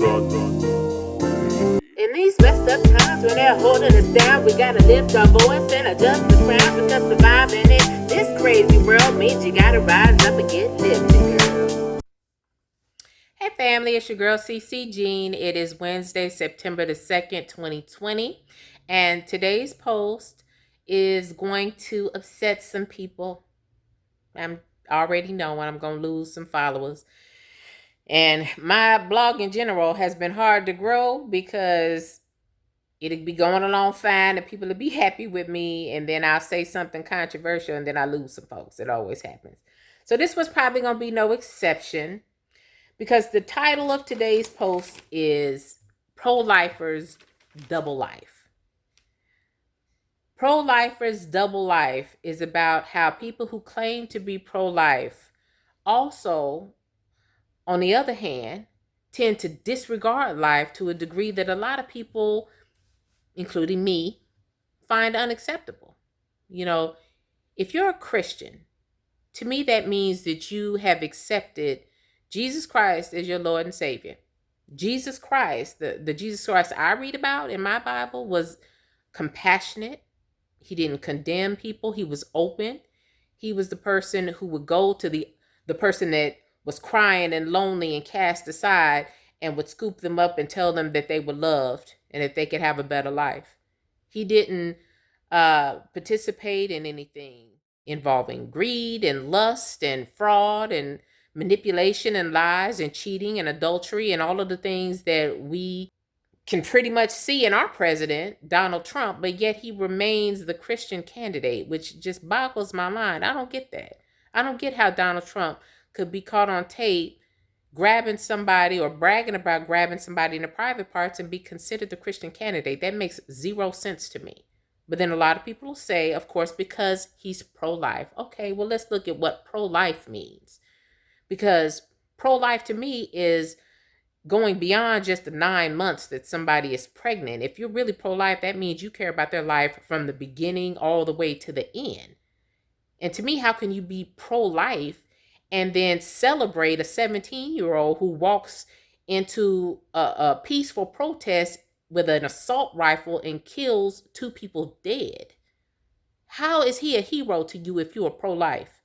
In these messed up times when they're holding us down, we gotta lift our voice and adjust the crown, because surviving in this crazy world means you gotta rise up and get lifted, girl. Hey family, it's your girl CC Jean. It is Wednesday, September the 2nd, 2020. And today's post is going to upset some people. I'm already knowing I'm going to lose some followers. And my blog in general has been hard to grow because it'll be going along fine and people will be happy with me, and then I'll say something controversial and then I lose some folks. It always happens. So this was probably going to be no exception, because the title of today's post is Pro-Lifers Double Life. Pro-Lifers Double Life is about how people who claim to be pro-life also, on the other hand, tend to disregard life to a degree that a lot of people, including me, find unacceptable. You know, if you're a Christian, to me that means that you have accepted Jesus Christ as your Lord and Savior. Jesus Christ, the Jesus Christ I read about in my Bible, was compassionate. He didn't condemn people. He was open. He was the person who would go to the person that was crying and lonely and cast aside, and would scoop them up and tell them that they were loved and that they could have a better life. He didn't participate in anything involving greed and lust and fraud and manipulation and lies and cheating and adultery and all of the things that we can pretty much see in our president, Donald Trump, but yet he remains the Christian candidate, which just boggles my mind. I don't get that. I don't get how Donald Trump could be caught on tape grabbing somebody or bragging about grabbing somebody in the private parts and be considered the Christian candidate. That makes zero sense to me. But then a lot of people will say, of course, because he's pro-life. Okay, well, let's look at what pro-life means. Because pro-life to me is going beyond just the 9 months that somebody is pregnant. If you're really pro-life, that means you care about their life from the beginning all the way to the end. And to me, how can you be pro-life and then celebrate a 17-year-old who walks into a peaceful protest with an assault rifle and kills 2 people dead? How is he a hero to you if you are pro-life?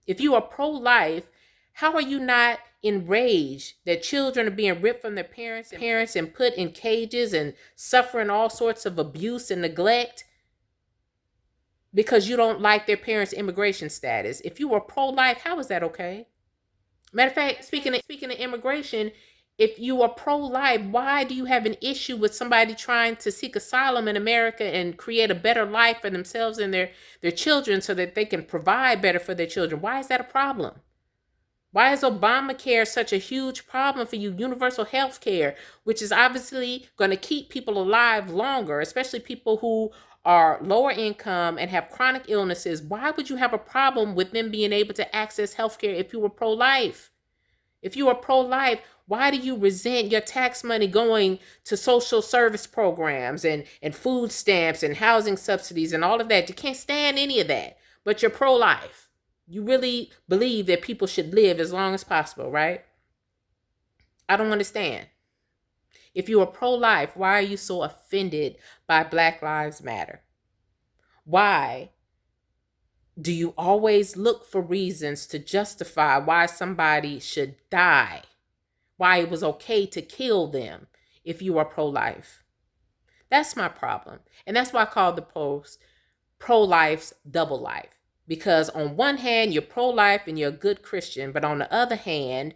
If you are pro-life, how are you not enraged that children are being ripped from their parents and put in cages and suffering all sorts of abuse and neglect because you don't like their parents' immigration status? If you are pro-life, how is that okay? Matter of fact, speaking of immigration, if you are pro-life, why do you have an issue with somebody trying to seek asylum in America and create a better life for themselves and their children so that they can provide better for their children? Why is that a problem? Why is Obamacare such a huge problem for you? Universal health care, which is obviously going to keep people alive longer, especially people who are lower income and have chronic illnesses. Why would you have a problem with them being able to access health care if you were pro-life? If you are pro-life, why do you resent your tax money going to social service programs and food stamps and housing subsidies and all of that? You can't stand any of that, but you're pro-life. You really believe that people should live as long as possible, right? I don't understand. If you are pro-life, why are you so offended by Black Lives Matter? Why do you always look for reasons to justify why somebody should die? Why it was okay to kill them if you are pro-life? That's my problem. And that's why I call the post Pro-Life's Double Life. Because on one hand, you're pro-life and you're a good Christian, but on the other hand,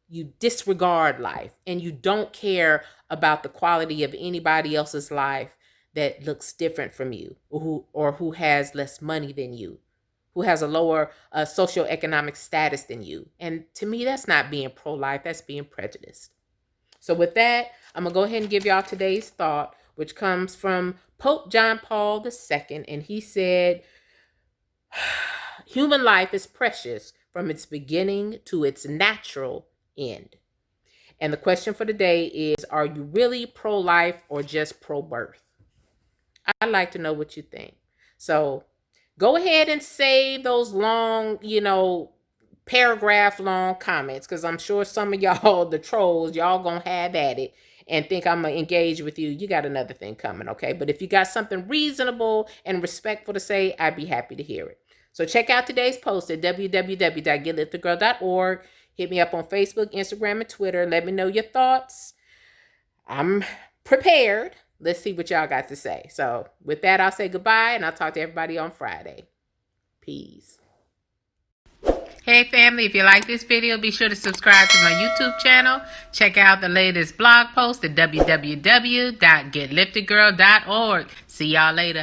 you disregard life and you don't care about the quality of anybody else's life that looks different from you, or who has less money than you, who has a lower socioeconomic status than you. And to me, that's not being pro-life, that's being prejudiced. So with that, I'm going to go ahead and give y'all today's thought, which comes from Pope John Paul II, and he said, human life is precious from its beginning to its natural end. And the question for today is, are you really pro-life or just pro-birth? I'd like to know what you think. So go ahead and save those long, paragraph long comments, because I'm sure some of y'all, the trolls, y'all gonna have at it and think I'm gonna engage with you. You got another thing coming, okay? But if you got something reasonable and respectful to say, I'd be happy to hear it. So check out today's post at www.getliftegirl.org. Hit me up on Facebook, Instagram, and Twitter. Let me know your thoughts. I'm prepared. Let's see what y'all got to say. So with that, I'll say goodbye, and I'll talk to everybody on Friday. Peace. Hey family, if you like this video, be sure to subscribe to my YouTube channel. Check out the latest blog post at www.getliftegirl.org. See y'all later.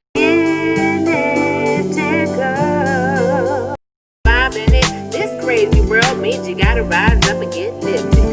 This crazy world means you gotta rise up and get lifted.